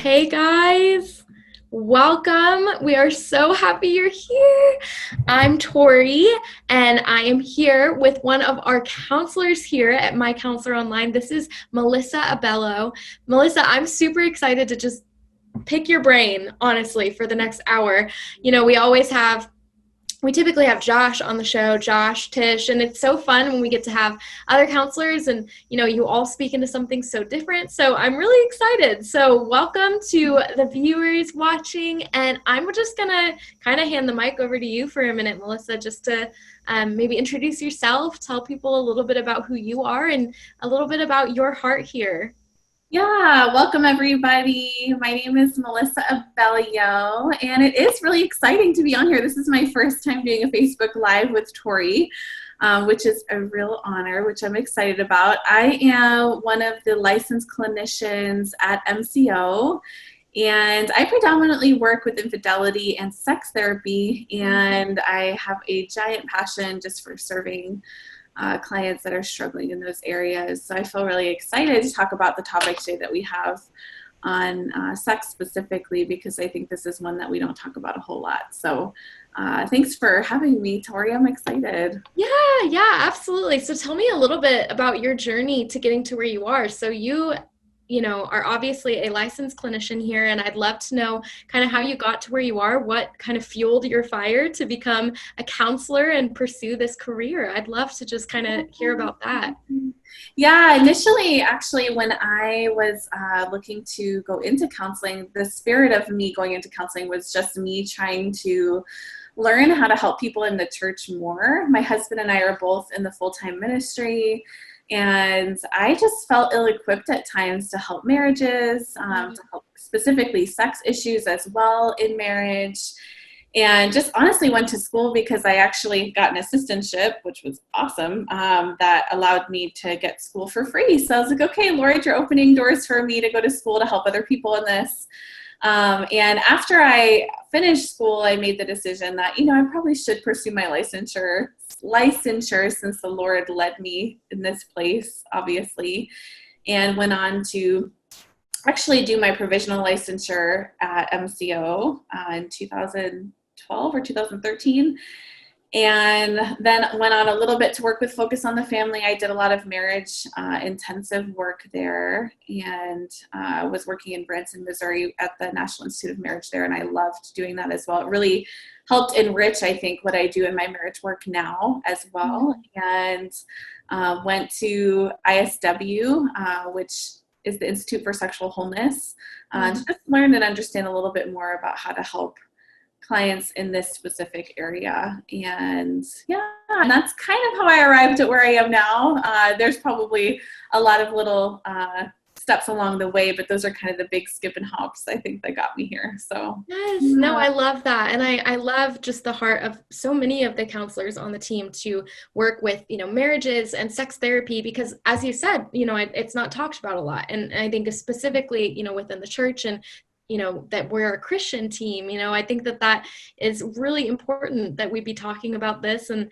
Hey guys, welcome. We are so happy you're here. I'm Tori, and I am here with one of our counselors here at MyCounselor.Online. This is Melissa Abello. Melissa, I'm super excited to just pick your brain, honestly, for the next hour. We typically have Josh on the show, Josh, Tish, and it's so fun when we get to have other counselors and, you all speak into something so different. So I'm really excited. So welcome to the viewers watching, and I'm just going to kind of hand the mic over to you for a minute, Melissa, just to maybe introduce yourself, tell people a little bit about who you are and a little bit about your heart here. Yeah, welcome everybody. My name is Melissa Abello, and it is really exciting to be on here. This is my first time doing a Facebook Live with Tori, which is a real honor, which I'm excited about. I am one of the licensed clinicians at MCO, and I predominantly work with infidelity and sex therapy, and I have a giant passion just for serving clients that are struggling in those areas. So I feel really excited to talk about the topic today that we have on sex specifically, because I think this is one that we don't talk about a whole lot. So thanks for having me, Tori. I'm excited. Yeah, absolutely. So tell me a little bit about your journey to getting to where you are. So you are obviously a licensed clinician here, and I'd love to know kind of how you got to where you are, what kind of fueled your fire to become a counselor and pursue this career. I'd love to just kind of hear about that. Yeah, initially, actually, when I was looking to go into counseling, the spirit of me going into counseling was just me trying to learn how to help people in the church more. My husband and I are both in the full-time ministry, and I just felt ill-equipped at times to help marriages, to help specifically sex issues as well in marriage. And just honestly went to school because I actually got an assistantship, which was awesome, that allowed me to get school for free. So I was like, okay, Lord, you're opening doors for me to go to school to help other people in this. And after I finished school, I made the decision that, I probably should pursue my licensure since the Lord led me in this place, obviously, and went on to actually do my provisional licensure at MCO in 2012 or 2013. And then went on a little bit to work with Focus on the Family. I did a lot of marriage intensive work there, and was working in Branson, Missouri at the National Institute of Marriage there, and I loved doing that as well. It really helped enrich, I think, what I do in my marriage work now as well. And went to ISW, which is the Institute for Sexual Wholeness, to just learn and understand a little bit more about how to help clients in this specific area. And and that's kind of how I arrived at where I am now. There's probably a lot of little steps along the way, but those are kind of the big skip and hops, I think, that got me here. So Yes, no, I love that. And I love just the heart of so many of the counselors on the team to work with, marriages and sex therapy, because as you said, it's not talked about a lot. And I think specifically, within the church and, that we're a Christian team, I think that is really important that we be talking about this. And,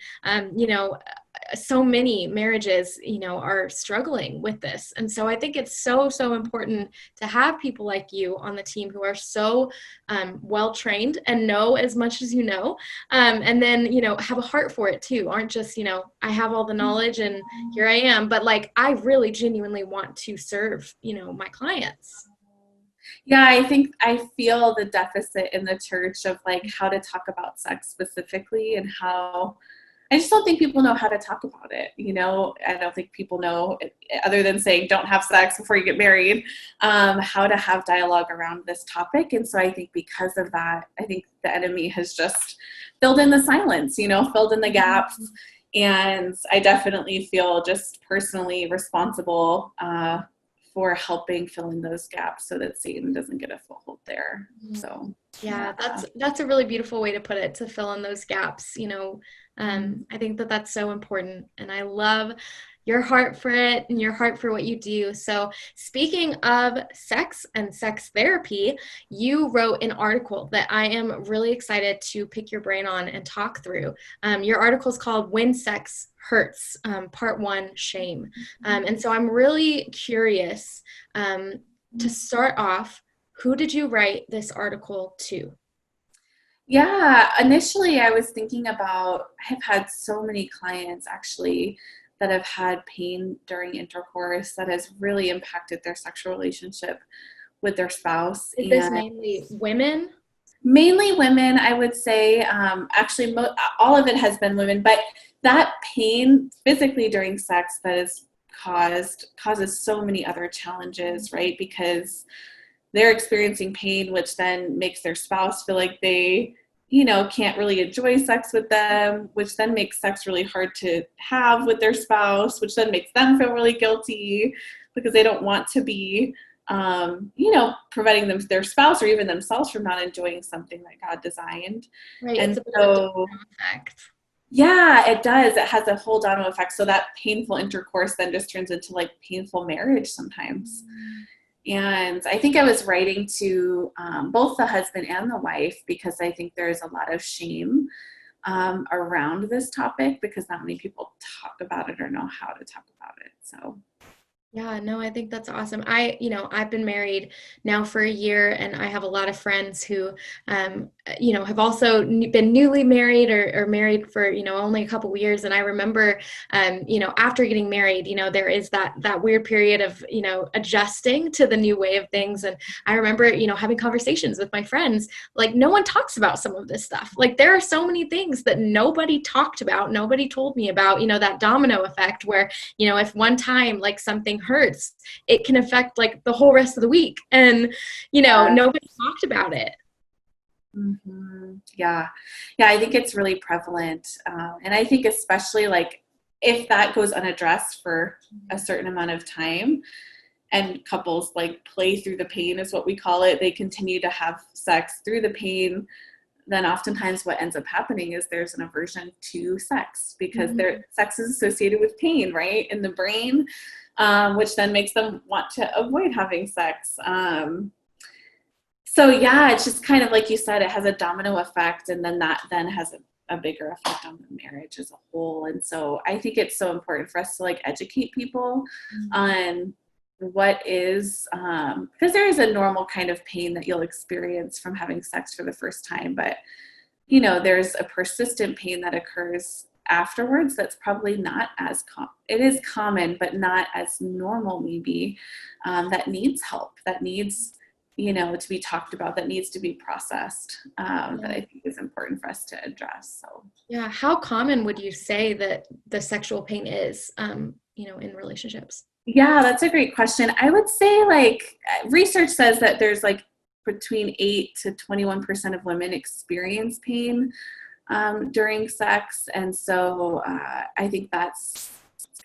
so many marriages, are struggling with this. And so I think it's so, so important to have people like you on the team who are so well-trained and know as much as and then, have a heart for it too. Aren't just, I have all the knowledge and here I am, but like, I really genuinely want to serve, my clients. Yeah, I feel the deficit in the church of like how to talk about sex specifically, and how I just don't think people know how to talk about it. I don't think people know, other than saying don't have sex before you get married, how to have dialogue around this topic. And so I think because of that, I think the enemy has just filled in the silence, filled in the gaps. And I definitely feel just personally responsible for helping fill in those gaps so that Satan doesn't get a foothold there. So yeah, that's a really beautiful way to put it, to fill in those gaps. I think that's so important, and I love your heart for it and your heart for what you do. So speaking of sex and sex therapy, you wrote an article that I am really excited to pick your brain on and talk through. Your article is called When Sex Hurts, Part 1, Shame. And so I'm really curious to start off, who did you write this article to? Yeah, initially I was thinking about, I've had so many clients actually that have had pain during intercourse that has really impacted their sexual relationship with their spouse. Is this And mainly women? mainly women, I would say. Actually, all of it has been women, but that pain physically during sex that is causes so many other challenges, right? Because they're experiencing pain, which then makes their spouse feel like they, can't really enjoy sex with them, which then makes sex really hard to have with their spouse, which then makes them feel really guilty because they don't want to be, preventing their spouse or even themselves from not enjoying something that God designed. Right, it's And a bit of a so, domino effect. yeah, it does. It has a whole domino effect. So that painful intercourse then just turns into like painful marriage sometimes. And I think I was writing to both the husband and the wife because I think there's a lot of shame around this topic because not many people talk about it or know how to talk about it. So, Yeah, no, I think that's awesome. I've been married now for a year, and I have a lot of friends who, have also been newly married or married for, only a couple of years. And I remember, after getting married, there is that weird period of, adjusting to the new way of things. And I remember, having conversations with my friends, like no one talks about some of this stuff. Like there are so many things that nobody talked about, nobody told me about, that domino effect where, if one time like something hurts, it can affect like the whole rest of the week. And, yeah. nobody talked about it. Yeah. Yeah, I think it's really prevalent. And I think especially like if that goes unaddressed for a certain amount of time and couples like play through the pain is what we call it, they continue to have sex through the pain, then oftentimes what ends up happening is there's an aversion to sex because sex is associated with pain, right, in the brain, which then makes them want to avoid having sex. So yeah, it's just kind of like you said, it has a domino effect, and then that then has a bigger effect on the marriage as a whole. And so I think it's so important for us to like educate people on what is, because there is a normal kind of pain that you'll experience from having sex for the first time, but there's a persistent pain that occurs afterwards that's probably not as it is common, but not as normal maybe, that needs help, that needs to be talked about, that needs to be processed, that I think is important for us to address. So Yeah, how common would you say that the sexual pain is, in relationships? yeah, that's a great question. I would say like research says that there's like between 8 to 21% of women experience pain during sex. And so I think that's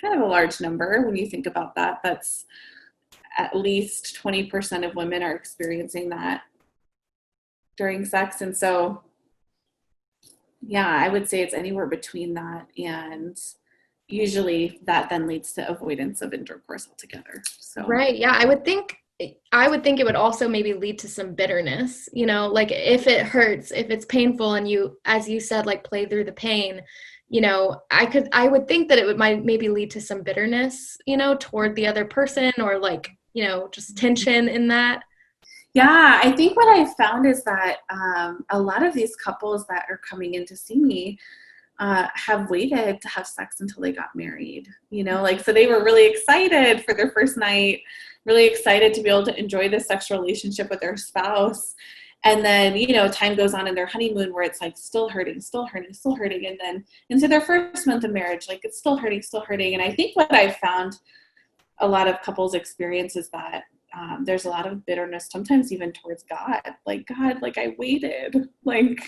kind of a large number when you think about that. That's at least 20% of women are experiencing that during sex. And so, yeah, I would say it's anywhere between that, and usually that then leads to avoidance of intercourse altogether. So, Right. Yeah, I would think it would also maybe lead to some bitterness, like if it hurts, if it's painful and you, as you said, like play through the pain, I would think that it might maybe lead to some bitterness, toward the other person, or like, just tension in that. yeah, I think what I found is that a lot of these couples that are coming in to see me have waited to have sex until they got married, like, so they were really excited for their first night, really excited to be able to enjoy this sexual relationship with their spouse. And then, time goes on in their honeymoon where it's like still hurting, still hurting, still hurting. And then into their first month of marriage, like it's still hurting, still hurting. And I think what I've found a lot of couples experience is that there's a lot of bitterness, sometimes even towards God. Like, God, like I waited, like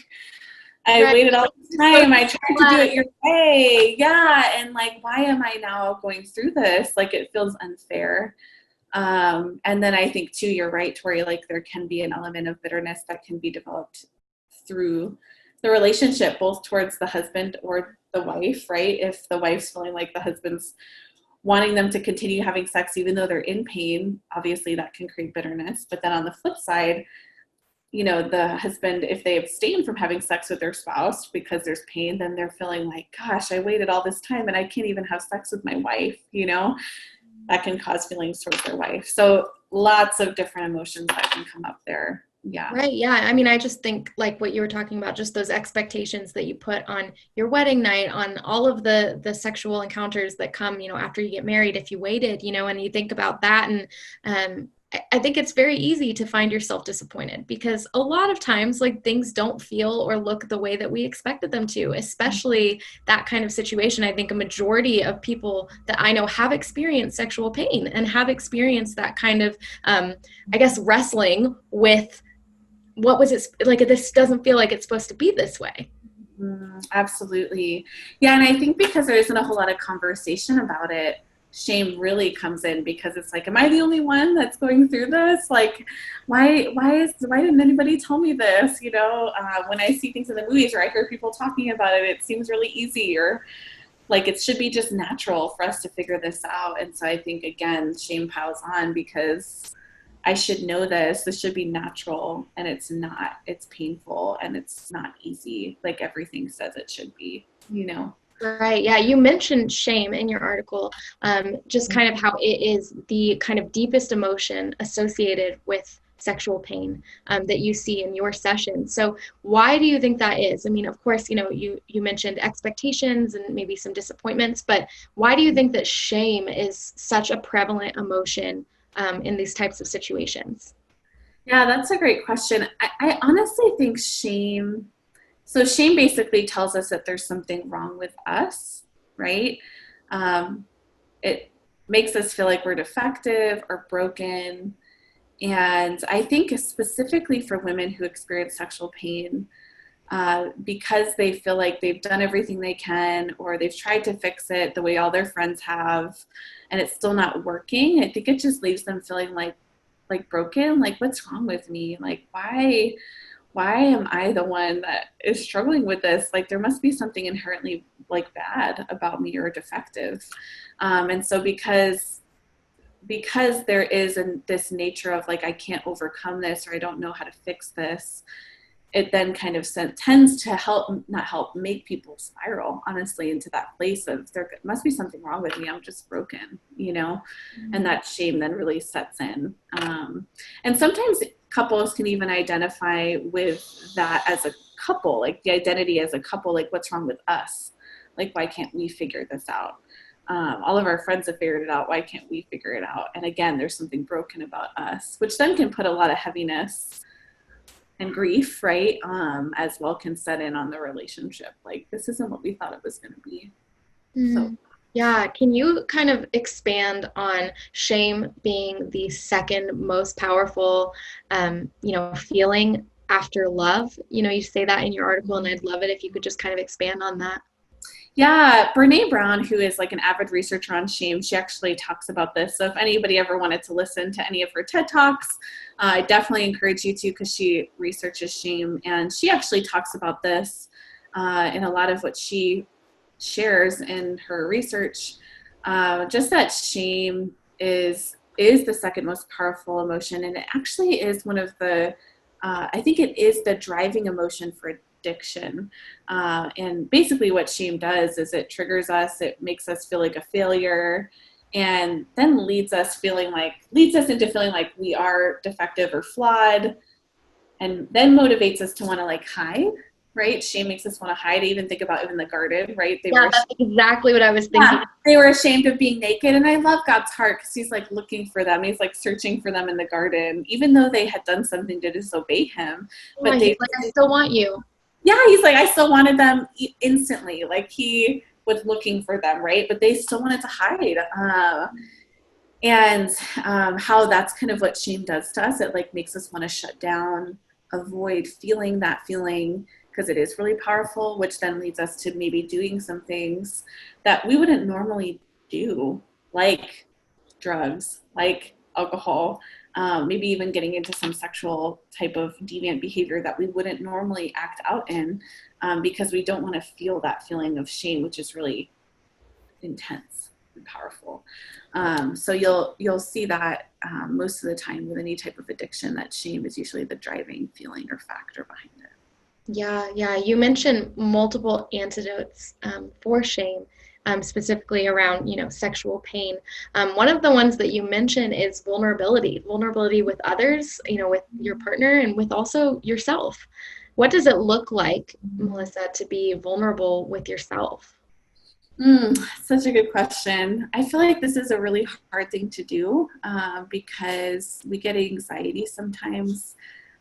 I Right. waited all this time. I tried to do it your way. Yeah. And like, why am I now going through this? Like, it feels unfair. And then I think too, you're right, Tori, like there can be an element of bitterness that can be developed through the relationship, both towards the husband or the wife, right? If the wife's feeling like the husband's wanting them to continue having sex even though they're in pain, obviously that can create bitterness. But then on the flip side, the husband, if they abstain from having sex with their spouse because there's pain, then they're feeling like, gosh, I waited all this time and I can't even have sex with my wife, that can cause feelings towards their wife. So lots of different emotions that can come up there. Yeah. Right. Yeah. I mean, I just think like what you were talking about, just those expectations that you put on your wedding night, on all of the sexual encounters that come, after you get married, if you waited, and you think about that. And I think it's very easy to find yourself disappointed because a lot of times like things don't feel or look the way that we expected them to, especially that kind of situation. I think a majority of people that I know have experienced sexual pain and have experienced that kind of, I guess, wrestling with what was it like, this doesn't feel like it's supposed to be this way. Absolutely. Yeah. And I think because there isn't a whole lot of conversation about it, shame really comes in because it's like, am I the only one that's going through this? Like, why didn't anybody tell me this? When I see things in the movies or I hear people talking about it, it seems really easy, or like it should be just natural for us to figure this out. And so I think, again, shame piles on because I should know this. This should be natural, and it's not. It's painful, and it's not easy like everything says it should be. Right. Yeah. You mentioned shame in your article, just kind of how it is the kind of deepest emotion associated with sexual pain that you see in your session. So why do you think that is? I mean, of course, you mentioned expectations and maybe some disappointments, but why do you think that shame is such a prevalent emotion in these types of situations? Yeah, that's a great question. I honestly think shame basically tells us that there's something wrong with us, right? It makes us feel like we're defective or broken. And I think specifically for women who experience sexual pain, because they feel like they've done everything they can, or they've tried to fix it the way all their friends have, and it's still not working, I think it just leaves them feeling like broken, like what's wrong with me? Like, why am I the one that is struggling with this? Like there must be something inherently like bad about me or defective. And so because there is this nature of like, I can't overcome this, or I don't know how to fix this, it then kind of tends to make people spiral, honestly, into that place of there must be something wrong with me. I'm just broken, and that shame then really sets in. And sometimes couples can even identify with that as a couple, like the identity as a couple, like what's wrong with us? Like, why can't we figure this out? All of our friends have figured it out. Why can't we figure it out? And again, there's something broken about us, which then can put a lot of heaviness and grief, right? As well can set in on the relationship. Like, this isn't what we thought it was going to be. So. Yeah. Can you kind of expand on shame being the second most powerful, feeling after love? You say that in your article, and I'd love it if you could just kind of expand on that. Yeah, Brene Brown, who is like an avid researcher on shame, she actually talks about this. So if anybody ever wanted to listen to any of her TED Talks, I definitely encourage you to, because she researches shame. And she actually talks about this in a lot of what she shares in her research. Just that shame is the second most powerful emotion. And it actually is one of the, I think it is the driving emotion for addiction. And basically what shame does is it triggers us, it makes us feel like a failure, and then leads us into feeling like we are defective or flawed, and then motivates us to want to like hide, right? Shame makes us want to hide. I even think about even the garden, right? That's exactly what I was thinking. Yeah, they were ashamed of being naked. And I love God's heart because he's like looking for them. He's like searching for them in the garden, even though they had done something to disobey him. But he's like, I still want you. Yeah, he's like, I still wanted them instantly. Like he was looking for them, right? But they still wanted to hide. And how that's kind of what shame does to us. It like makes us want to shut down, avoid feeling that feeling, because it is really powerful, which then leads us to maybe doing some things that we wouldn't normally do, like drugs, like alcohol, maybe even getting into some sexual type of deviant behavior that we wouldn't normally act out in, because we don't want to feel that feeling of shame, which is really intense and powerful. So you'll see that most of the time with any type of addiction, that shame is usually the driving feeling or factor behind it. Yeah. You mentioned multiple antidotes for shame. specifically around, sexual pain. One of the ones that you mentioned is vulnerability with others, with your partner and with also yourself. What does it look like, Melissa, to be vulnerable with yourself? Such a good question. I feel like this is a really hard thing to do because we get anxiety sometimes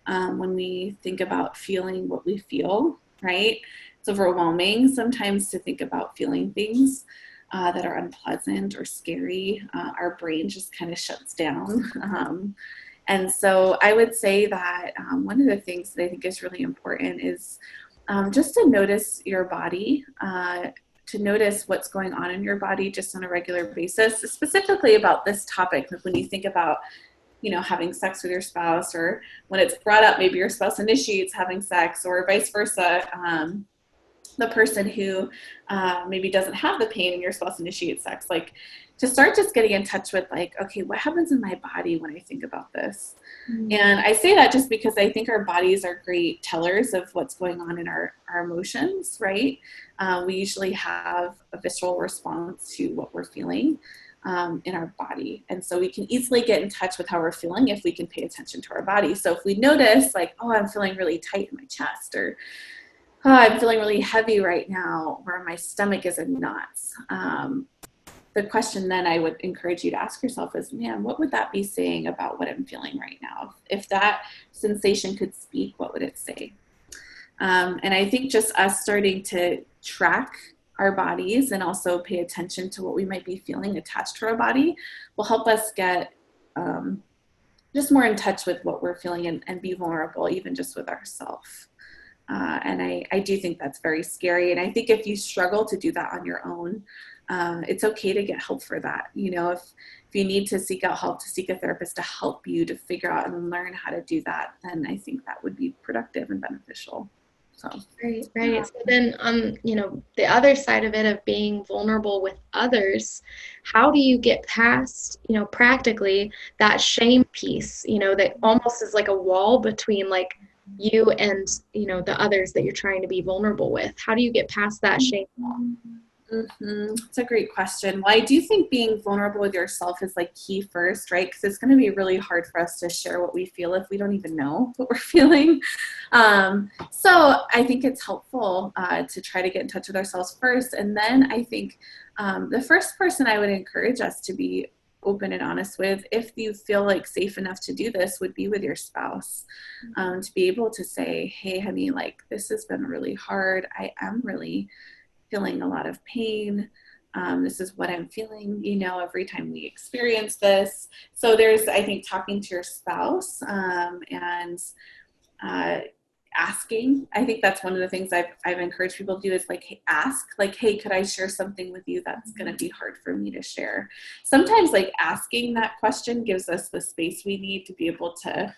when we think about feeling what we feel, right? It's overwhelming sometimes to think about feeling things that are unpleasant or scary. Our brain just kind of shuts down. And so I would say that one of the things that I think is really important is just to notice your body, to notice what's going on in your body just on a regular basis, specifically about this topic. Like when you think about, having sex with your spouse, or when it's brought up, maybe your spouse initiates having sex, or vice versa. The person who maybe doesn't have the pain and your spouse initiates sex, like to start just getting in touch with like, okay, what happens in my body when I think about this? And I say that just because I think our bodies are great tellers of what's going on in our emotions, right? We usually have a visceral response to what we're feeling in our body. And so we can easily get in touch with how we're feeling if we can pay attention to our body. So if we notice like, oh, I'm feeling really tight in my chest, or oh, I'm feeling really heavy right now, or my stomach is in knots. The question then I would encourage you to ask yourself is, man, what would that be saying about what I'm feeling right now? If that sensation could speak, what would it say? And I think just us starting to track our bodies and also pay attention to what we might be feeling attached to our body will help us get just more in touch with what we're feeling and be vulnerable, even just with ourselves. And I do think that's very scary. And I think if you struggle to do that on your own, it's okay to get help for that. If you need to seek out help, to seek a therapist to help you to figure out and learn how to do that, then I think that would be productive and beneficial. So, Right, right. So then the other side of it of being vulnerable with others, how do you get past, practically that shame piece, that almost is like a wall between like you and, the others that you're trying to be vulnerable with? How do you get past that shame wall? It's a great question. Well, I do think being vulnerable with yourself is like key first, right? Because it's going to be really hard for us to share what we feel if we don't even know what we're feeling. So I think it's helpful to try to get in touch with ourselves first. And then I think the first person I would encourage us to be open and honest with, if you feel like safe enough to do this, would be with your spouse. To be able to say, hey, honey, like this has been really hard. I am really feeling a lot of pain. This is what I'm feeling, every time we experience this. So there's, I think, talking to your spouse and asking. I think that's one of the things I've encouraged people to do is like, ask, like, hey, could I share something with you that's going to be hard for me to share? Sometimes like asking that question gives us the space we need to be able to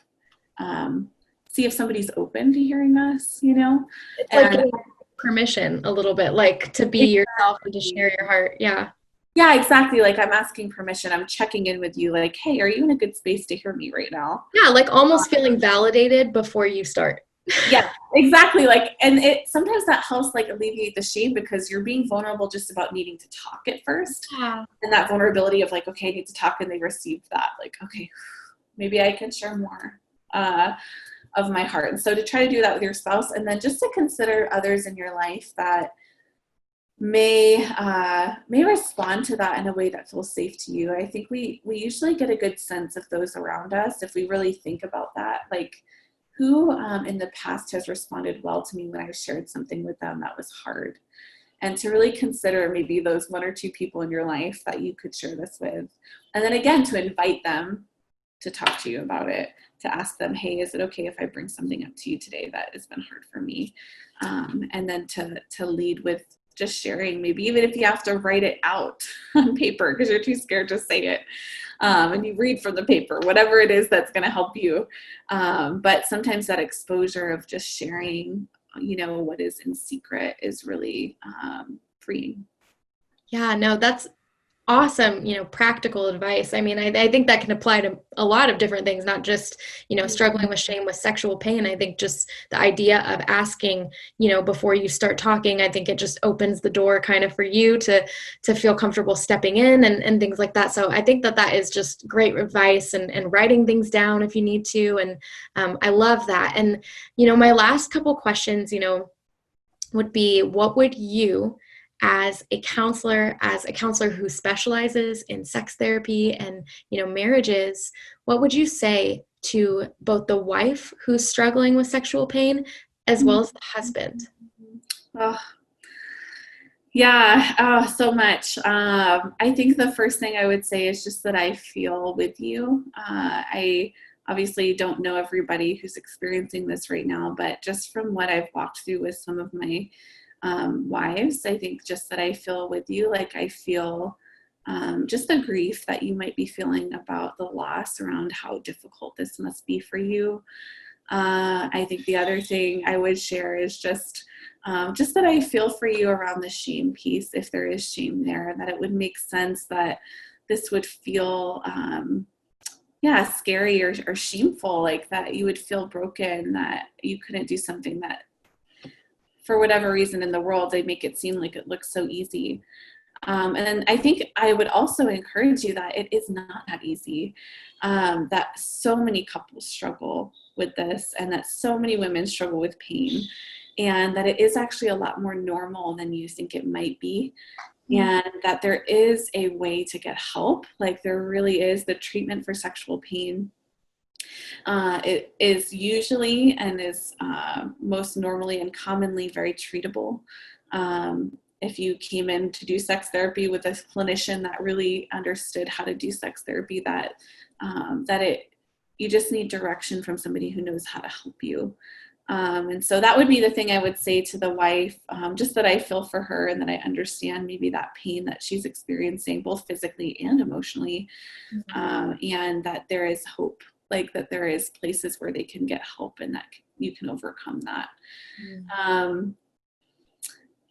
see if somebody's open to hearing us, It's like getting permission a little bit, like to be yourself and to share your heart. Yeah. Yeah, exactly. Like I'm asking permission. I'm checking in with you like, hey, are you in a good space to hear me right now? Yeah, like almost feeling validated before you start. Yeah, exactly. Like, and it sometimes that helps like alleviate the shame because you're being vulnerable just about needing to talk at first. Yeah. And that vulnerability of like, okay, I need to talk, and they received that. Like, okay, maybe I can share more of my heart. And so to try to do that with your spouse, and then just to consider others in your life that may respond to that in a way that feels safe to you. I think we usually get a good sense of those around us if we really think about that. Like, who in the past has responded well to me when I shared something with them that was hard? And to really consider maybe those one or two people in your life that you could share this with. And then again, to invite them to talk to you about it, to ask them, hey, is it okay if I bring something up to you today that has been hard for me? And then to lead with just sharing, maybe even if you have to write it out on paper because you're too scared to say it. And you read from the paper, whatever it is that's going to help you. But sometimes that exposure of just sharing, what is in secret is really freeing. Yeah, no, that's awesome, practical advice. I mean, I think that can apply to a lot of different things, not just, struggling with shame with sexual pain. I think just the idea of asking, before you start talking, I think it just opens the door kind of for you to feel comfortable stepping in and things like that. So I think that that is just great advice, and writing things down if you need to. And I love that. And, my last couple questions, would be, what would you, as a counselor who specializes in sex therapy and, marriages, what would you say to both the wife who's struggling with sexual pain as well as the husband? Oh, yeah, so much. I think the first thing I would say is just that I feel with you. I obviously don't know everybody who's experiencing this right now, but just from what I've walked through with some of my wives, I think just that I feel with you. Like I feel just the grief that you might be feeling about the loss, around how difficult this must be for you. I think the other thing I would share is just that I feel for you around the shame piece, if there is shame there, that it would make sense that this would feel, scary or shameful, like that you would feel broken, that you couldn't do something that, for whatever reason in the world, they make it seem like it looks so easy. And then I think I would also encourage you that it is not that easy, that so many couples struggle with this, and that so many women struggle with pain, and that it is actually a lot more normal than you think it might be. And that there is a way to get help. Like there really is. The treatment for sexual pain, it is usually and is most normally and commonly very treatable. If you came in to do sex therapy with a clinician that really understood how to do sex therapy, you just need direction from somebody who knows how to help you. And so that would be the thing I would say to the wife, just that I feel for her, and that I understand maybe that pain that she's experiencing, both physically and emotionally, and that there is hope, like that there is places where they can get help, and that you can overcome that.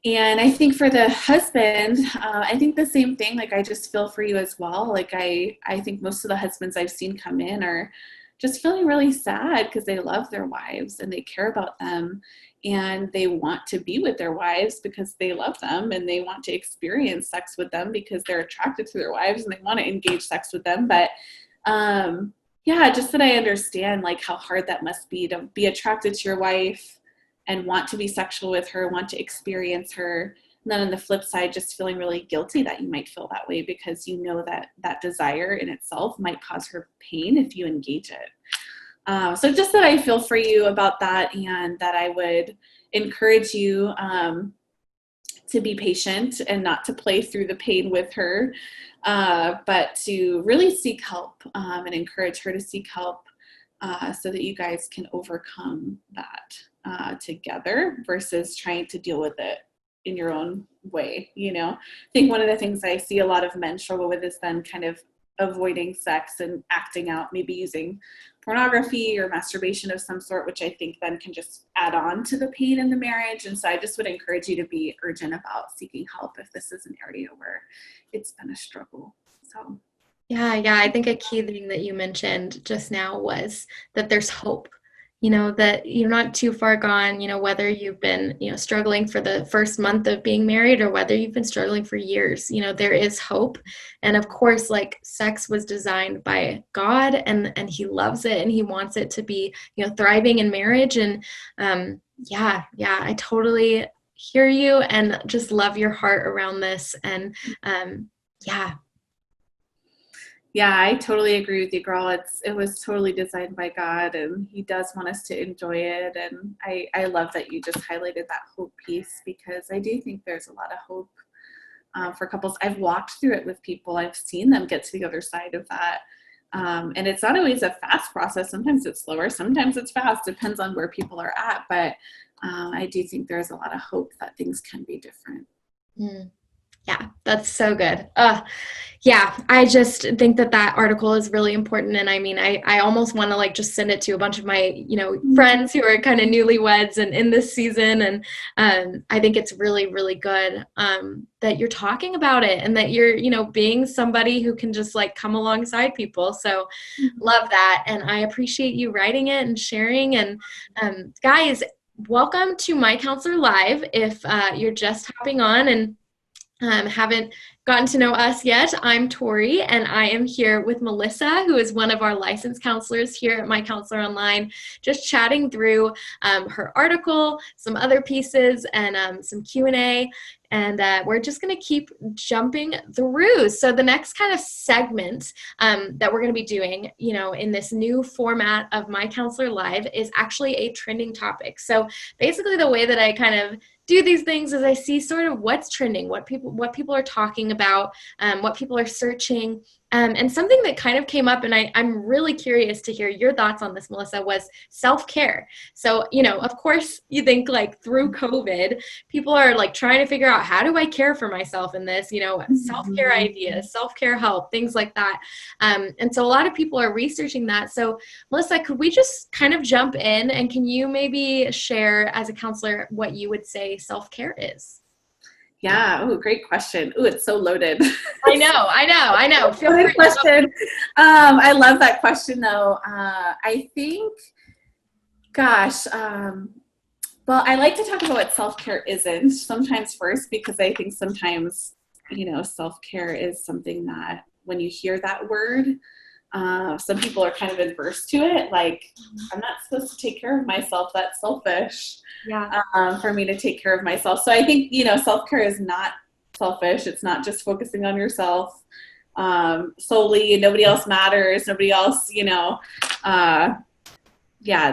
And I think for the husband, I think the same thing. Like I just feel for you as well. Like I think most of the husbands I've seen come in are just feeling really sad because they love their wives and they care about them, and they want to be with their wives because they love them, and they want to experience sex with them because they're attracted to their wives and they want to engage sex with them. But just that I understand like how hard that must be to be attracted to your wife and want to be sexual with her, want to experience her. And then on the flip side, just feeling really guilty that you might feel that way because you know that that desire in itself might cause her pain if you engage it. So just that I feel for you about that, and that I would encourage you to be patient and not to play through the pain with her, but to really seek help, and encourage her to seek help, so that you guys can overcome that together versus trying to deal with it in your own way. I think one of the things I see a lot of men struggle with is then kind of avoiding sex and acting out, maybe using pornography or masturbation of some sort, which I think then can just add on to the pain in the marriage. And so I just would encourage you to be urgent about seeking help if this is an area where it's been a struggle. So Yeah, I think a key thing that you mentioned just now was that there's hope, that you're not too far gone, whether you've been, struggling for the first month of being married or whether you've been struggling for years, there is hope. And of course, like sex was designed by God, and he loves it and he wants it to be, thriving in marriage. And I totally hear you and just love your heart around this. And yeah. Yeah, I totally agree with you, girl. It was totally designed by God, and he does want us to enjoy it. And I love that you just highlighted that hope piece, because I do think there's a lot of hope for couples. I've walked through it with people. I've seen them get to the other side of that. And it's not always a fast process. Sometimes it's slower. Sometimes it's fast. Depends on where people are at. But I do think there's a lot of hope that things can be different. Yeah, that's so good. Yeah, I just think that that article is really important. And I mean, I almost want to like just send it to a bunch of my, friends who are kind of newlyweds and in this season. And I think it's really, really good that you're talking about it and that you're, being somebody who can just like come alongside people. So love that. And I appreciate you writing it and sharing. And guys, welcome to My Counselor Live. If you're just hopping on and haven't gotten to know us yet, I'm Tori, and I am here with Melissa, who is one of our licensed counselors here at MyCounselor.Online, just chatting through her article, some other pieces, and some Q&A. And we're just going to keep jumping through. So the next kind of segment that we're going to be doing, in this new format of My Counselor Live is actually a trending topic. So basically the way that I kind of do these things is I see sort of what's trending, what people are talking about, what people are searching. And something that kind of came up, and I'm really curious to hear your thoughts on this, Melissa, was self-care. So, of course, you think like through COVID, people are like trying to figure out how do I care for myself in this, self-care ideas, self-care help, things like that. And so a lot of people are researching that. So Melissa, could we just kind of jump in and can you maybe share as a counselor what you would say self-care is? Yeah. Oh, great question. Oh, it's so loaded. I know. Feel Great free. question. I love that question though. I think, gosh, well, I like to talk about what self-care isn't sometimes first, because I think sometimes, self-care is something that when you hear that word, some people are kind of adverse to it. Like, I'm not supposed to take care of myself. That's selfish. Yeah. For me to take care of myself. So I think, self-care is not selfish. It's not just focusing on yourself solely. Nobody else matters. Nobody else, yeah,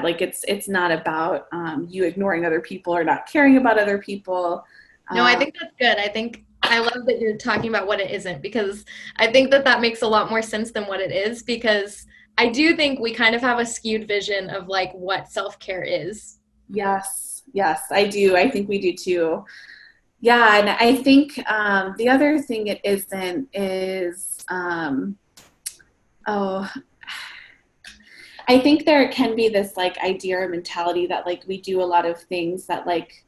like it's not about you ignoring other people or not caring about other people. No, I think that's good. I love that you're talking about what it isn't because I think that that makes a lot more sense than what it is because I do think we kind of have a skewed vision of like what self-care is. Yes, I do. I think we do too. Yeah, and I think the other thing it isn't is, oh, I think there can be this like idea or mentality that like we do a lot of things that like,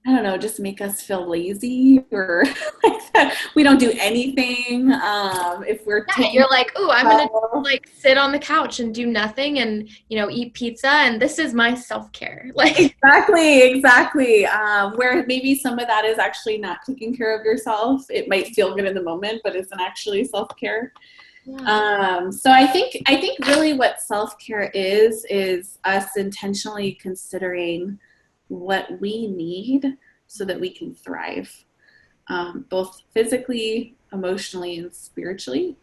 I don't know, just make us feel lazy or like that we don't do anything if we're Yeah, taking you're like, oh, I'm gonna well, like sit on the couch and do nothing and eat pizza and this is my self-care. Like, exactly. Where maybe some of that is actually not taking care of yourself. It might feel good in the moment, but isn't actually self-care. yeah, So I think really what self-care is us intentionally considering what we need so that we can thrive, both physically, emotionally, and spiritually.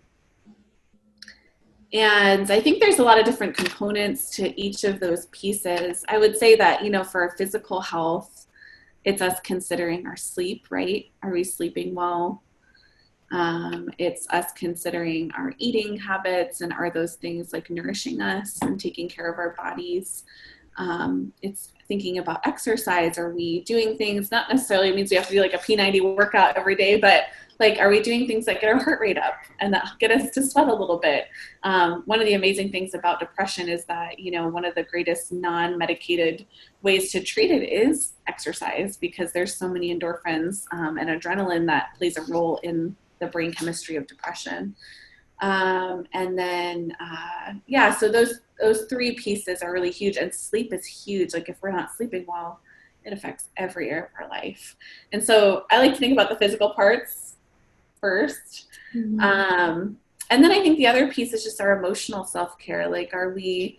And I think there's a lot of different components to each of those pieces. I would say that, for our physical health, it's us considering our sleep, right? Are we sleeping well? It's us considering our eating habits and are those things like nourishing us and taking care of our bodies. It's thinking about exercise. Are we doing things, not necessarily means we have to do like a P90 workout every day, but like, are we doing things that get our heart rate up and that get us to sweat a little bit? One of the amazing things about depression is that, one of the greatest non-medicated ways to treat it is exercise because there's so many endorphins and adrenaline that plays a role in the brain chemistry of depression. And then, yeah, so those three pieces are really huge, and sleep is huge. Like if we're not sleeping well, it affects every area of our life. And so I like to think about the physical parts first. mm-hmm. And then I think the other piece is just our emotional self-care. Like, are we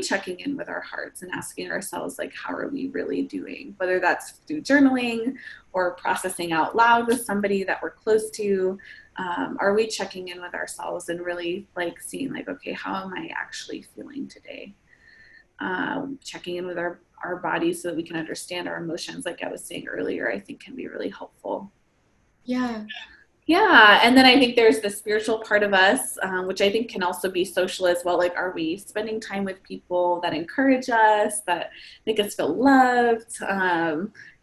checking in with our hearts and asking ourselves, like, how are we really doing? Whether that's through journaling or processing out loud with somebody that we're close to. Are we checking in with ourselves and really like seeing like, okay, how am I actually feeling today? Checking in with our bodies so that we can understand our emotions, like I was saying earlier, I think can be really helpful. Yeah. Yeah, and then I think there's the spiritual part of us, which I think can also be social as well. Like, are we spending time with people that encourage us, that make us feel loved,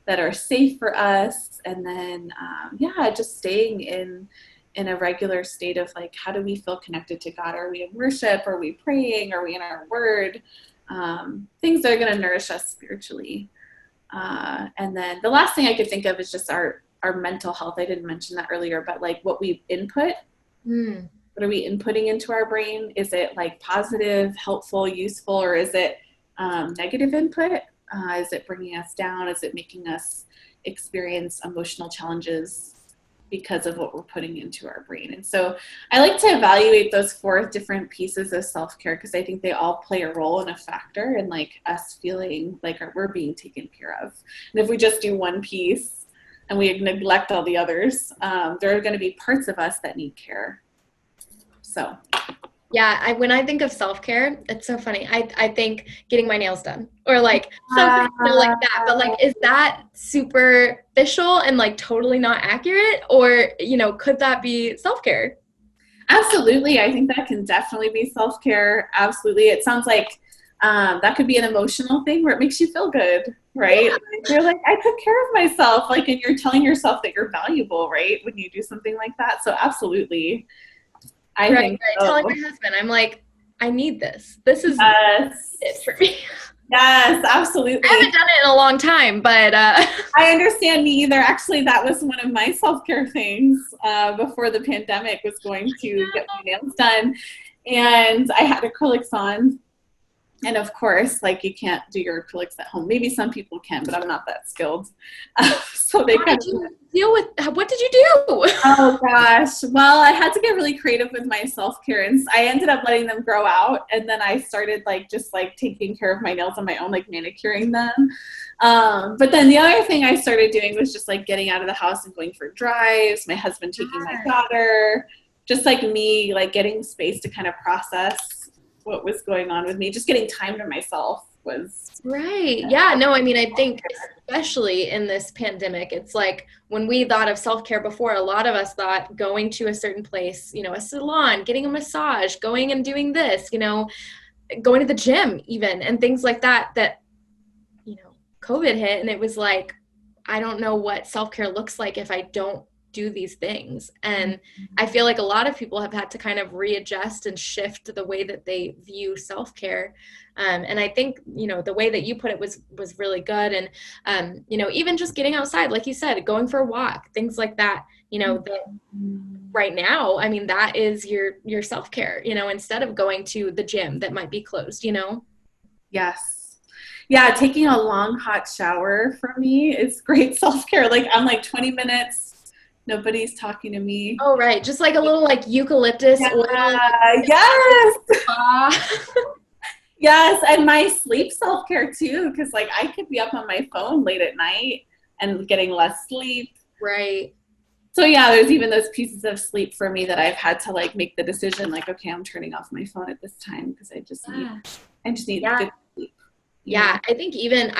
that are safe for us. And then, just staying in a regular state of like, how do we feel connected to God? Are we in worship? Are we praying? Are we in our word? Things that are going to nourish us spiritually. And then the last thing I could think of is just our mental health. I didn't mention that earlier, but like what we input. What are we inputting into our brain? Is it like positive, helpful, useful, or is it negative input? Is it bringing us down? Is it making us experience emotional challenges because of what we're putting into our brain? And so I like to evaluate those 4 different pieces of self-care because I think they all play a role and a factor in like us feeling like we're being taken care of. And if we just do one piece and we neglect all the others, there are going to be parts of us that need care. So yeah, when I think of self-care, it's so funny. I think getting my nails done or like something like that. But like, is that superficial and like totally not accurate? Or, could that be self-care? Absolutely. I think that can definitely be self-care. Absolutely. It sounds like that could be an emotional thing where it makes you feel good, right? Yeah. Like you're like, I took care of myself. Like, and you're telling yourself that you're valuable, right? When you do something like that. So absolutely. I think so. Telling my husband, I'm like, I need this. This is it for me. Yes, absolutely. I haven't done it in a long time, but I understand, me either. Actually, that was one of my self-care things before the pandemic, was going to get my nails done. And I had acrylics on. And of course, like, you can't do your acrylics at home. Maybe some people can, but I'm not that skilled. So they what did you do? Oh gosh. Well, I had to get really creative with my self-care, and I ended up letting them grow out. And then I started just taking care of my nails on my own, like manicuring them. But then the other thing I started doing was just like getting out of the house and going for drives, my husband taking my daughter, just like me, like getting space to kind of process what was going on with me. Just getting time to myself was right. Yeah, no, I mean, I think especially in this pandemic, it's like when we thought of self-care before, a lot of us thought going to a certain place, a salon, getting a massage, going and doing this, going to the gym even, and things like that, COVID hit, and it was like, I don't know what self-care looks like if I don't do these things. And I feel like a lot of people have had to kind of readjust and shift the way that they view self-care. And I think, the way that you put it was really good. And, even just getting outside, like you said, going for a walk, things like that, that right now, I mean, that is your self-care, instead of going to the gym that might be closed, Yes. Yeah, taking a long hot shower for me is great self-care. Like, I'm like 20 minutes, nobody's talking to me. Oh, right. Just like a little eucalyptus oil. Yes. Yes, and my sleep self-care too, because I could be up on my phone late at night and getting less sleep. Right. So yeah, there's even those pieces of sleep for me that I've had to make the decision, okay, I'm turning off my phone at this time because I just need good sleep. Yeah, I think even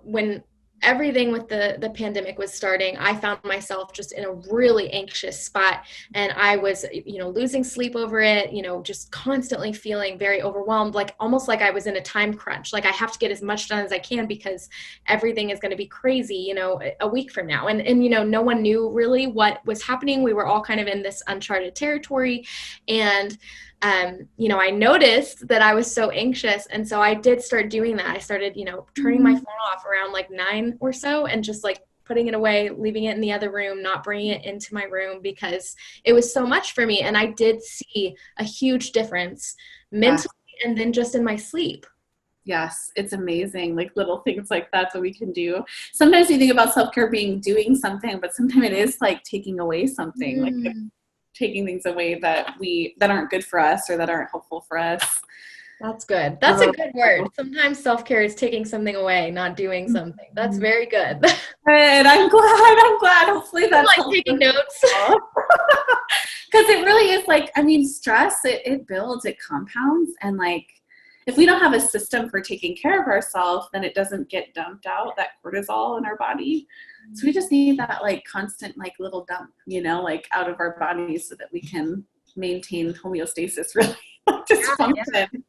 when everything with the pandemic was starting, I found myself just in a really anxious spot, and I was, losing sleep over it, just constantly feeling very overwhelmed, almost like I was in a time crunch. Like, I have to get as much done as I can because everything is going to be crazy, a week from now. And no one knew really what was happening. We were all kind of in this uncharted territory. And I noticed that I was so anxious. And so I did start doing that. I started, turning my phone off around 9 or so, and just putting it away, leaving it in the other room, not bringing it into my room, because it was so much for me. And I did see a huge difference mentally and then just in my sleep. Yes, it's amazing. Little things like that we can do. Sometimes you think about self-care being doing something, but sometimes it is taking away something, taking things away that aren't good for us or that aren't helpful for us. That's good. That's a good word. Sometimes self-care is taking something away, not doing something. That's very good. Good. I'm glad. Hopefully that's taking notes. Because it really is stress, it builds, it compounds. And if we don't have a system for taking care of ourselves, then it doesn't get dumped out, that cortisol in our body. So we just need that constant little dump, out of our bodies so that we can maintain homeostasis, really, just function,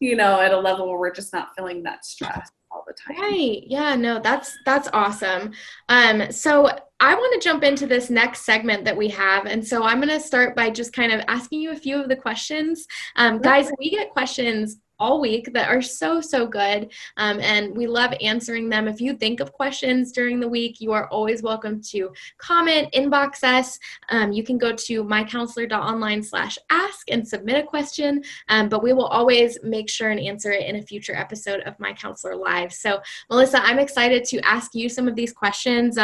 at a level where we're just not feeling that stress all the time. Right. Yeah, no, that's awesome. So I want to jump into this next segment that we have. And so I'm going to start by just kind of asking you a few of the questions. Guys, we get questions all week that are so, so good. And we love answering them. If you think of questions during the week, you are always welcome to comment, inbox us. You can go to MyCounselor.Online/ask and submit a question. But we will always make sure and answer it in a future episode of My Counselor Live. So, Melissa, I'm excited to ask you some of these questions.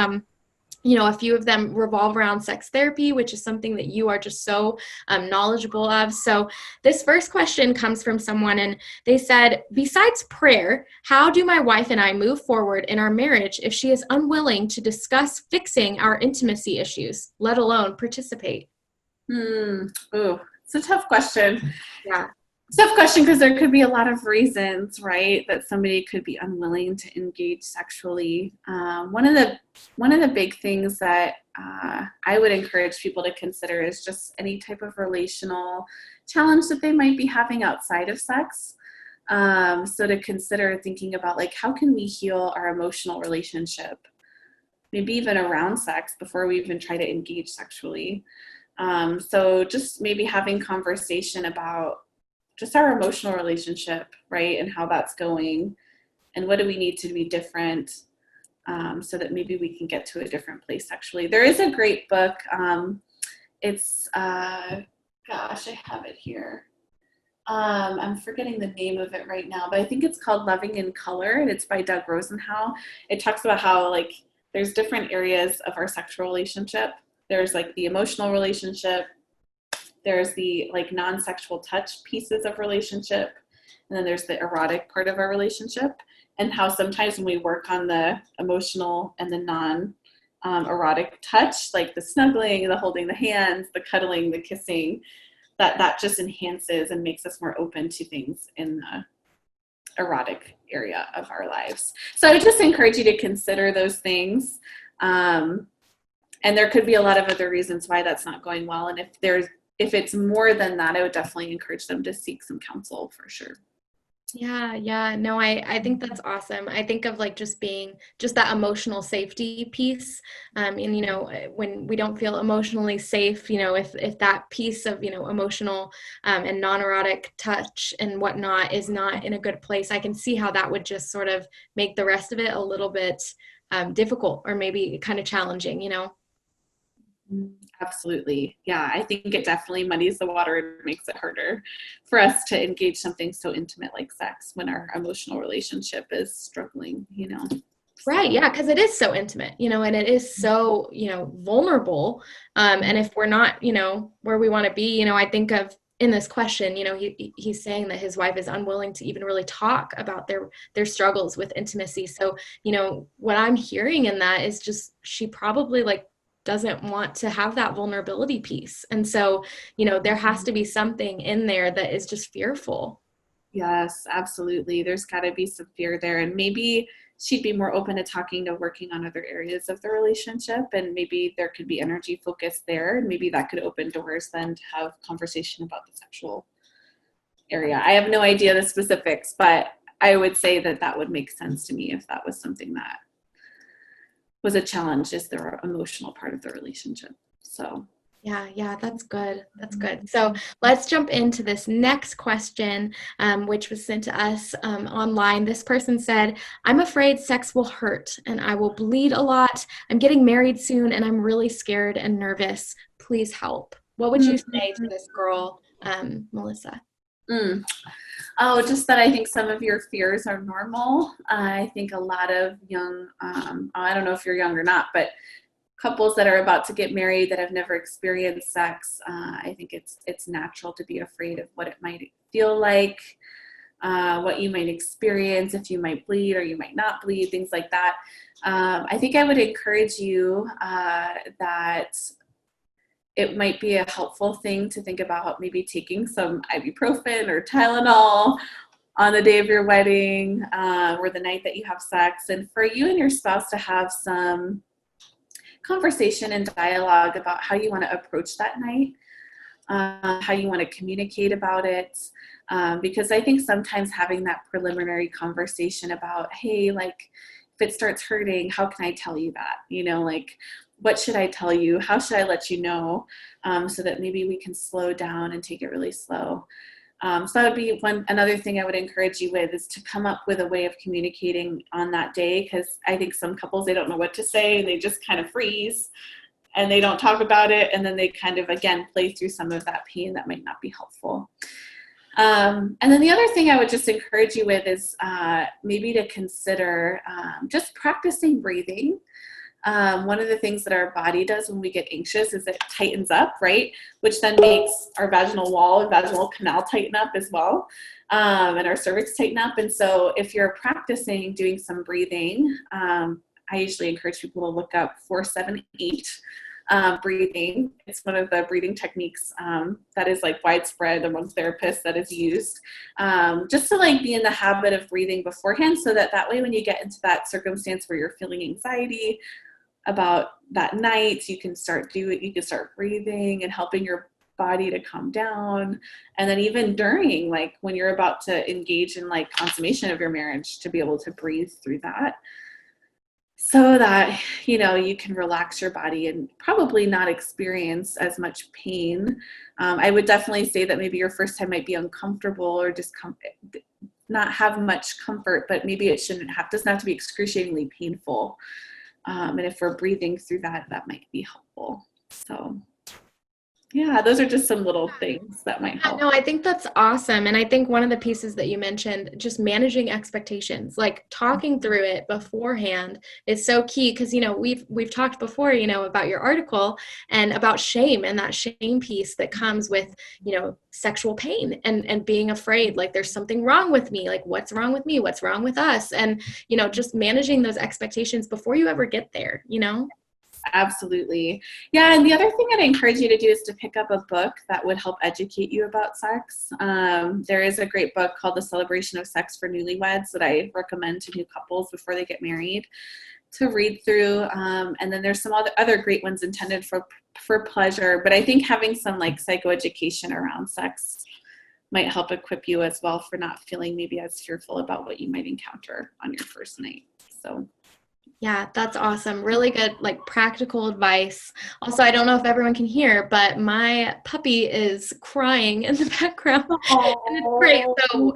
A few of them revolve around sex therapy, which is something that you are just so knowledgeable of. So this first question comes from someone, and they said, besides prayer, how do my wife and I move forward in our marriage if she is unwilling to discuss fixing our intimacy issues, let alone participate? Ooh, it's a tough question. Yeah. Tough question because there could be a lot of reasons, right, that somebody could be unwilling to engage sexually. One of the big things that I would encourage people to consider is just any type of relational challenge that they might be having outside of sex. So to consider thinking about, like, how can we heal our emotional relationship, maybe even around sex, before we even try to engage sexually. So just maybe having conversation about just our emotional relationship, right? And how that's going, and what do we need to be different, so that maybe we can get to a different place sexually. There is a great book. It's, gosh, I have it here. I'm forgetting the name of it right now, but I think it's called Loving in Color, and it's by Doug Rosenhow. It talks about how, like, there's different areas of our sexual relationship. There's like the emotional relationship, there's the like non-sexual touch pieces of relationship, and then there's the erotic part of our relationship, and how sometimes when we work on the emotional and the non-erotic touch, like the snuggling, the holding the hands, the cuddling, the kissing, that just enhances and makes us more open to things in the erotic area of our lives. So I just encourage you to consider those things. And there could be a lot of other reasons why that's not going well. And if it's more than that, I would definitely encourage them to seek some counsel for sure. Yeah. No, I think that's awesome. I think of like just being just that emotional safety piece. And when we don't feel emotionally safe, if that piece of, emotional and non-erotic touch and whatnot is not in a good place, I can see how that would just sort of make the rest of it a little bit difficult, or maybe kind of challenging. Absolutely. Yeah, I think it definitely muddies the water and makes it harder for us to engage something so intimate like sex when our emotional relationship is struggling. Right. Yeah. Because it is so intimate, and it is so, vulnerable. And if we're not, where we want to be, I think of in this question, he's saying that his wife is unwilling to even really talk about their struggles with intimacy. So, what I'm hearing in that is just she probably like doesn't want to have that vulnerability piece. And so, there has to be something in there that is just fearful. Yes, absolutely. There's got to be some fear there. And maybe she'd be more open to talking to working on other areas of the relationship. And maybe there could be energy focus there. And maybe that could open doors then to have conversation about the sexual area. I have no idea the specifics, but I would say that would make sense to me if that was something that was a challenge, is the emotional part of the relationship. So Yeah, that's good. That's good. So let's jump into this next question, which was sent to us online. This person said, I'm afraid sex will hurt and I will bleed a lot. I'm getting married soon and I'm really scared and nervous. Please help. What would you say to this girl, Melissa? Oh, just that I think some of your fears are normal. I think a lot of young, I don't know if you're young or not, but couples that are about to get married that have never experienced sex, I think it's natural to be afraid of what it might feel like, what you might experience, if you might bleed or you might not bleed, things like that. I think I would encourage you that it might be a helpful thing to think about maybe taking some ibuprofen or Tylenol on the day of your wedding, or the night that you have sex, and for you and your spouse to have some conversation and dialogue about how you want to approach that night. how you want to communicate about it. Because I think sometimes having that preliminary conversation about, hey, like, if it starts hurting, how can I tell you that? You know, like, what should I tell you? How should I let you know? So that maybe we can slow down and take it really slow. So that would be another thing I would encourage you with, is to come up with a way of communicating on that day. Because I think some couples, they don't know what to say and they just kind of freeze and they don't talk about it. And then they kind of, again, play through some of that pain that might not be helpful. And then the other thing I would just encourage you with is maybe to consider just practicing breathing. One of the things that our body does when we get anxious is it tightens up, right? Which then makes our vaginal wall and vaginal canal tighten up as well, and our cervix tighten up. And so if you're practicing doing some breathing, I usually encourage people to look up 4-7-8 breathing. It's one of the breathing techniques that is like widespread among therapists that is used, just to like be in the habit of breathing beforehand, so that way when you get into that circumstance where you're feeling anxiety about that night, you can start breathing and helping your body to calm down. And then even during, like when you're about to engage in like consummation of your marriage, to be able to breathe through that, so that, you know, you can relax your body and probably not experience as much pain. I would definitely say that maybe your first time might be uncomfortable or just not have much comfort, but maybe it doesn't have to be excruciatingly painful. And if we're breathing through that, that might be helpful. So yeah, those are just some little things that might help. No, I think that's awesome. And I think one of the pieces that you mentioned, just managing expectations, like talking through it beforehand, is so key. Because, you know, we've talked before, you know, about your article and about shame, and that shame piece that comes with, you know, sexual pain and being afraid, like there's something wrong with me, like what's wrong with me, what's wrong with us. And, you know, just managing those expectations before you ever get there, you know? Absolutely. Yeah. And the other thing I'd encourage you to do is to pick up a book that would help educate you about sex. There is a great book called The Celebration of Sex for Newlyweds that I recommend to new couples before they get married to read through. And then there's some other great ones intended for pleasure. But I think having some like psychoeducation around sex might help equip you as well for not feeling maybe as fearful about what you might encounter on your first night. So Yeah, that's awesome. Really good, like practical advice. Also, I don't know if everyone can hear, but my puppy is crying in the background, and it's great. So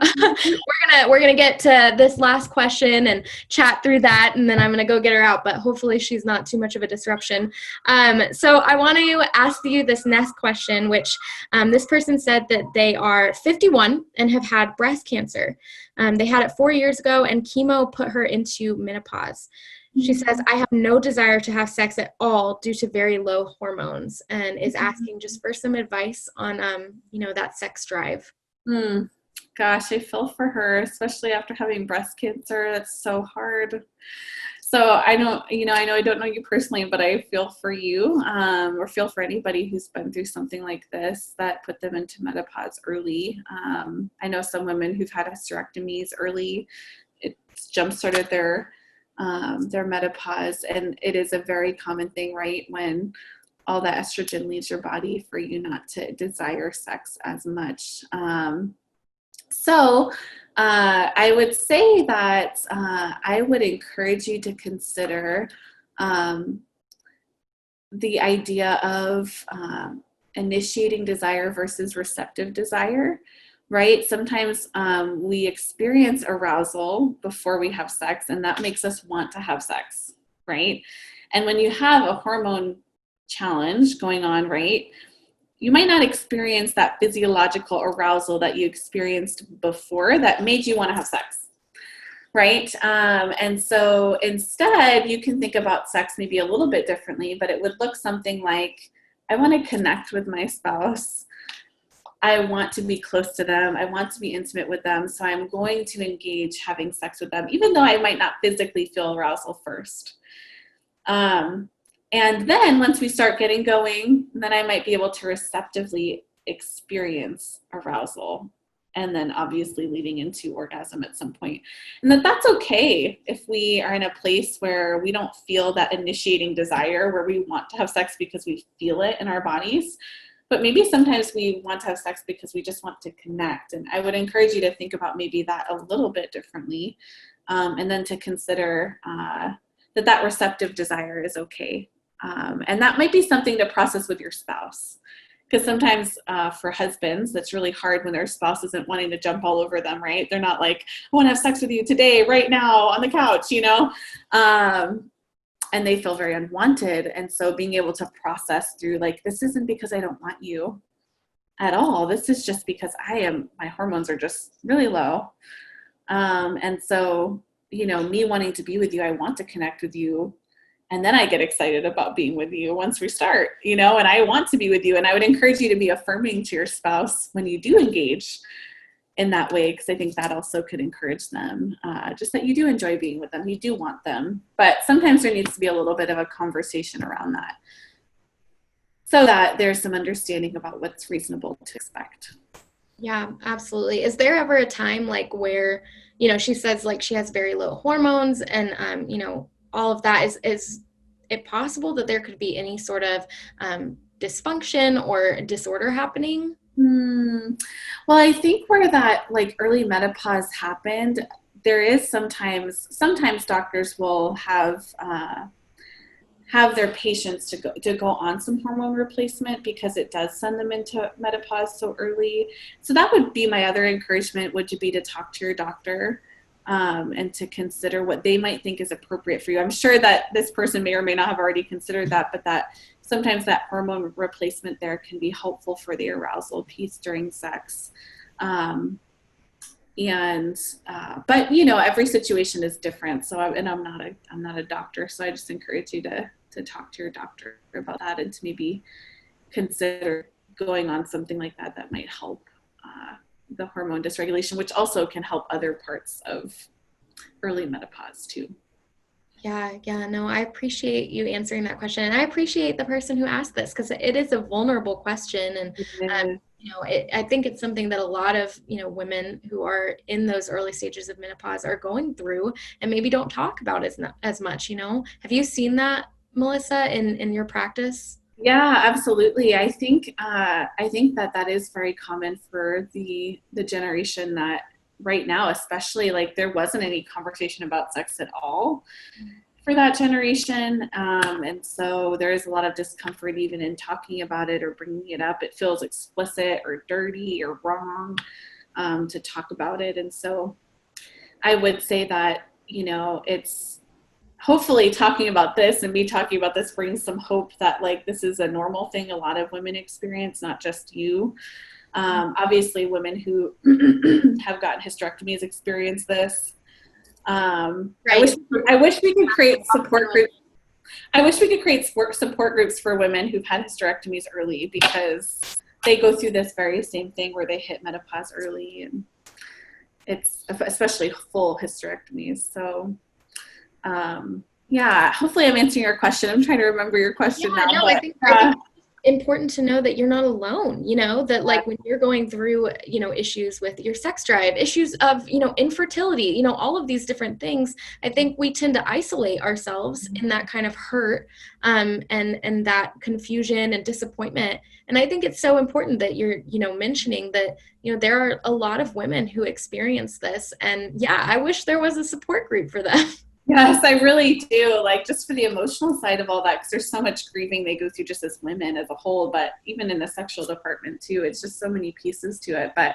we're gonna get to this last question and chat through that, and then I'm gonna go get her out. But hopefully, she's not too much of a disruption. So I want to ask you this next question, which this person said that they are 51 and have had breast cancer. They had it 4 years ago, and chemo put her into menopause. She says, I have no desire to have sex at all due to very low hormones, and is asking just for some advice on, you know, that sex drive. Gosh, I feel for her, especially after having breast cancer. That's so hard. So I know I don't know you personally, but I feel for you, or feel for anybody who's been through something like this that put them into menopause early. I know some women who've had hysterectomies early. It's jump-started their menopause, and it is a very common thing, right, when all that estrogen leaves your body, for you not to desire sex as much. So I would say that I would encourage you to consider the idea of initiating desire versus receptive desire. Right? Sometimes we experience arousal before we have sex, and that makes us want to have sex, right? And when you have a hormone challenge going on, right, you might not experience that physiological arousal that you experienced before that made you want to have sex, right? And so instead, you can think about sex maybe a little bit differently, but it would look something like, I want to connect with my spouse. I want to be close to them. I want to be intimate with them. So I'm going to engage having sex with them, even though I might not physically feel arousal first. And then once we start getting going, then I might be able to receptively experience arousal, and then obviously leading into orgasm at some point. And that's okay if we are in a place where we don't feel that initiating desire, where we want to have sex because we feel it in our bodies. But maybe sometimes we want to have sex because we just want to connect. And I would encourage you to think about maybe that a little bit differently. And then to consider that receptive desire is okay. And that might be something to process with your spouse. Because sometimes for husbands, that's really hard when their spouse isn't wanting to jump all over them, right? They're not like, I want to have sex with you today, right now, on the couch, and they feel very unwanted. And so being able to process through, like, this isn't because I don't want you at all. This is just because my hormones are just really low. And so, me wanting to be with you, I want to connect with you. And then I get excited about being with you once we start, and I want to be with you. And I would encourage you to be affirming to your spouse when you do engage in that way, because I think that also could encourage them, just that you do enjoy being with them, you do want them. But sometimes there needs to be a little bit of a conversation around that so that there's some understanding about what's reasonable to expect. Yeah, absolutely. Is there ever a time like where, she says like she has very low hormones and, all of that, is it possible that there could be any sort of dysfunction or disorder happening? Well, I think where that like early menopause happened, there is sometimes doctors will have their patients to go on some hormone replacement because it does send them into menopause so early. So that would be my other encouragement, would be to talk to your doctor. And to consider what they might think is appropriate for you. I'm sure that this person may or may not have already considered that, but that sometimes that hormone replacement there can be helpful for the arousal piece during sex. But every situation is different. So, I'm not a doctor, so I just encourage you to talk to your doctor about that and to maybe consider going on something like that might help the hormone dysregulation, which also can help other parts of early menopause too. Yeah, no, I appreciate you answering that question. And I appreciate the person who asked this, because it is a vulnerable question. And, I think it's something that a lot of, women who are in those early stages of menopause are going through and maybe don't talk about as much, Have you seen that, Melissa, in your practice? Yeah, absolutely. I think that is very common for the generation that right now, especially, like, there wasn't any conversation about sex at all for that generation. And so there is a lot of discomfort even in talking about it or bringing it up. It feels explicit or dirty or wrong to talk about it. And so I would say that, it's hopefully talking about this and me talking about this brings some hope that, like, this is a normal thing a lot of women experience, not just you. Obviously women who have gotten hysterectomies experience this. Right. I wish we could create support groups. I wish we could create support groups for women who've had hysterectomies early, because they go through this very same thing where they hit menopause early, and it's especially full hysterectomies. So hopefully I'm answering your question. I'm trying to remember your question now. No, but, I think it's important to know that you're not alone, that like when you're going through, issues with your sex drive, issues of, infertility, all of these different things, I think we tend to isolate ourselves in that kind of hurt and that confusion and disappointment. And I think it's so important that you're, mentioning that, there are a lot of women who experience this. And yeah, I wish there was a support group for them. Yes, I really do. Like, just for the emotional side of all that, because there's so much grieving they go through just as women as a whole, but even in the sexual department too, it's just so many pieces to it. But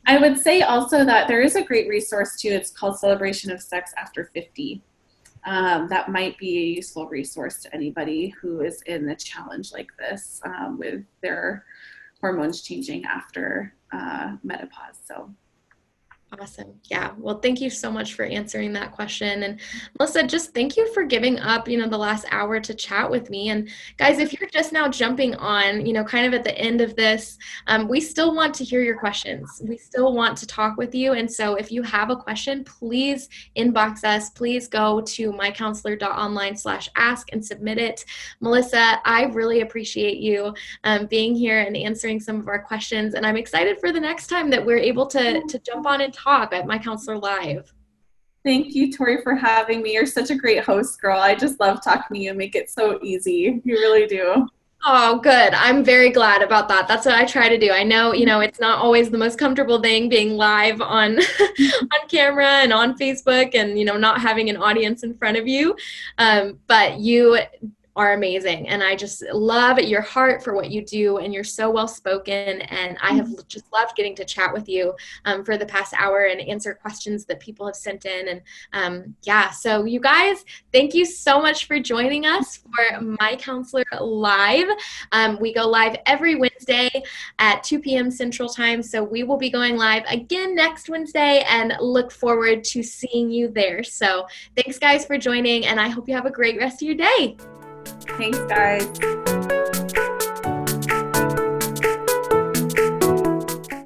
I would say also that there is a great resource too. It's called Celebration of Sex After 50. That might be a useful resource to anybody who is in a challenge like this with their hormones changing after menopause. So. Awesome. Yeah. Well, thank you so much for answering that question. And Melissa, just thank you for giving up, the last hour to chat with me. And guys, if you're just now jumping on, kind of at the end of this, we still want to hear your questions. We still want to talk with you. And so if you have a question, please inbox us. Please go to MyCounselor.Online/ask and submit it. Melissa, I really appreciate you being here and answering some of our questions. And I'm excited for the next time that we're able to jump on and talk at My Counselor Live. Thank you, Tori, for having me. You're such a great host, girl. I just love talking to you. Make it so easy. You really do. Oh, good. I'm very glad about that. That's what I try to do. I know, it's not always the most comfortable thing being live on on camera and on Facebook and, not having an audience in front of you. But you are amazing. And I just love your heart for what you do. And you're so well spoken. And I have just loved getting to chat with you for the past hour and answer questions that people have sent in. And yeah, so you guys, thank you so much for joining us for My Counselor Live. We go live every Wednesday at 2 p.m. Central Time. So we will be going live again next Wednesday and look forward to seeing you there. So thanks, guys, for joining. And I hope you have a great rest of your day. Thanks, guys.